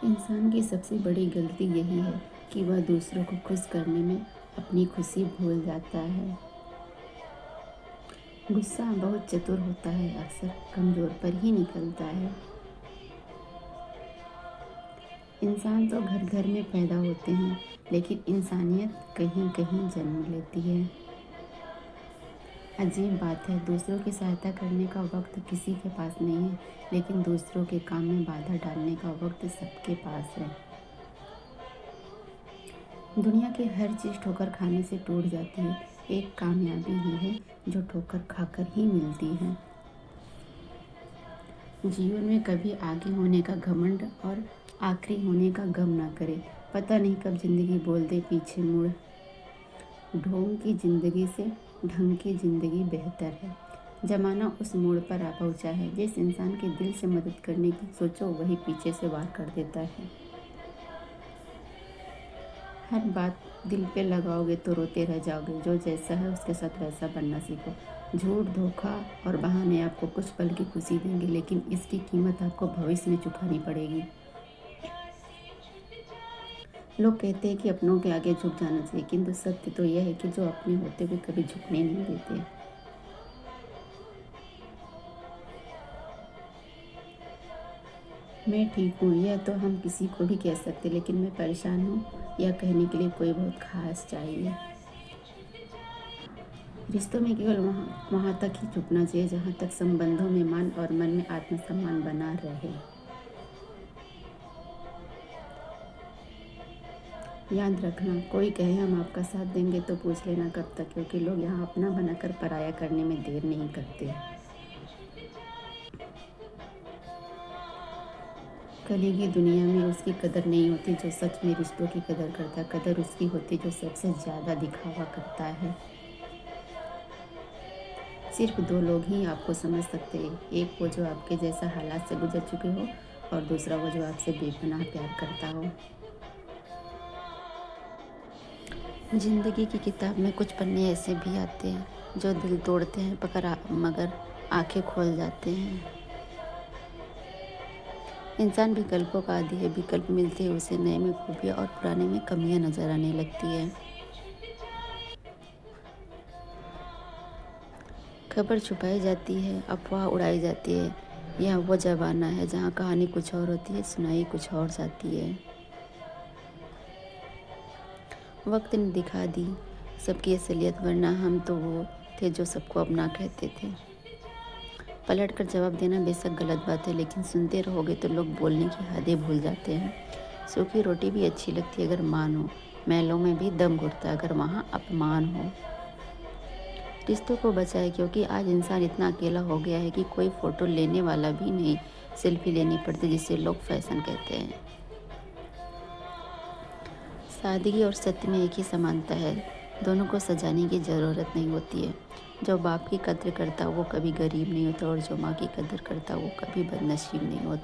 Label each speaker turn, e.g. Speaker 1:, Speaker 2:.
Speaker 1: इंसान की सबसे बड़ी गलती यही है कि वह दूसरों को खुश करने में अपनी खुशी भूल जाता है। गुस्सा बहुत चतुर होता है, अक्सर कमज़ोर पर ही निकलता है। इंसान तो घर घर में पैदा होते हैं, लेकिन इंसानियत कहीं कहीं जन्म लेती है। अजीब बात है, दूसरों की सहायता करने का वक्त किसी के पास नहीं है, लेकिन दूसरों के काम में बाधा डालने का वक्त सबके पास है। दुनिया की हर चीज़ ठोकर खाने से टूट जाती है, एक कामयाबी ही है जो ठोकर खाकर ही मिलती है। जीवन में कभी आगे होने का घमंड और आखिरी होने का गम ना करे। पता नहीं कब जिंदगी बोल दे पीछे मुड़। ढोंग की जिंदगी से ढंग की जिंदगी बेहतर है। जमाना उस मोड़ पर आ पहुंचा है, जिस इंसान के दिल से मदद करने की सोचो वही पीछे से वार कर देता है। हर बात दिल पे लगाओगे तो रोते रह जाओगे। जो जैसा है उसके साथ वैसा बनना सीखो। झूठ, धोखा और बहाने आपको कुछ पल की खुशी देंगे, लेकिन इसकी कीमत आपको भविष्य में चुकानी पड़ेगी। लोग कहते हैं कि अपनों के आगे झुक जाना चाहिए, किंतु सत्य तो यह है कि जो अपने होते हुए कभी झुकने नहीं देते। मैं ठीक हूँ यह तो हम किसी को भी कह सकते, लेकिन मैं परेशान हूँ यह कहने के लिए कोई बहुत खास चाहिए। रिश्तों में केवल वहाँ तक ही झुकना चाहिए जहाँ तक संबंधों में मान और मन में आत्मसम्मान बना रहे। याद रखना, कोई कहे हम आपका साथ देंगे तो पूछ लेना कब तक, क्योंकि लोग यहाँ अपना बनाकर पराया करने में देर नहीं करते। कली की दुनिया में उसकी कदर नहीं होती जो सच में रिश्तों की कदर करता है। कदर उसकी होती जो सबसे ज़्यादा दिखावा करता है। सिर्फ दो लोग ही आपको समझ सकते हैं, एक वो जो आपके जैसा हालात से गुजर चुके हो, और दूसरा वो जो आपसे बेपनाह प्यार करता हो। जिंदगी की किताब में कुछ पन्ने ऐसे भी आते हैं जो दिल तोड़ते हैं मगर आंखें खोल जाते हैं। इंसान विकल्पों का आदी है, विकल्प मिलते हैं उसे नए में खूबियाँ और पुराने में कमियां नजर आने लगती है। खबर छुपाई जाती है, अफवाह उड़ाई जाती है। यह वो ज़माना है जहाँ कहानी कुछ और होती है, सुनाई कुछ और जाती है। वक्त ने दिखा दी सबकी असलियत, वरना हम तो वो थे जो सबको अपना कहते थे। पलट कर जवाब देना बेशक गलत बात है, लेकिन सुनते रहोगे तो लोग बोलने की हदें भूल जाते हैं। सूखी रोटी भी अच्छी लगती है अगर मान हो, महलों में भी दम घुटता है अगर वहाँ अपमान हो। रिश्तों को बचाए, क्योंकि आज इंसान इतना अकेला हो गया है कि कोई फ़ोटो लेने वाला भी नहीं। सेल्फी लेनी पड़ती जिसे लोग फैशन कहते हैं। सादगी और सत्य में एक ही समानता है, दोनों को सजाने की ज़रूरत नहीं होती है। जो बाप की कद्र करता वो कभी गरीब नहीं होता, और जो माँ की कद्र करता वो कभी बदनसीब नहीं होता।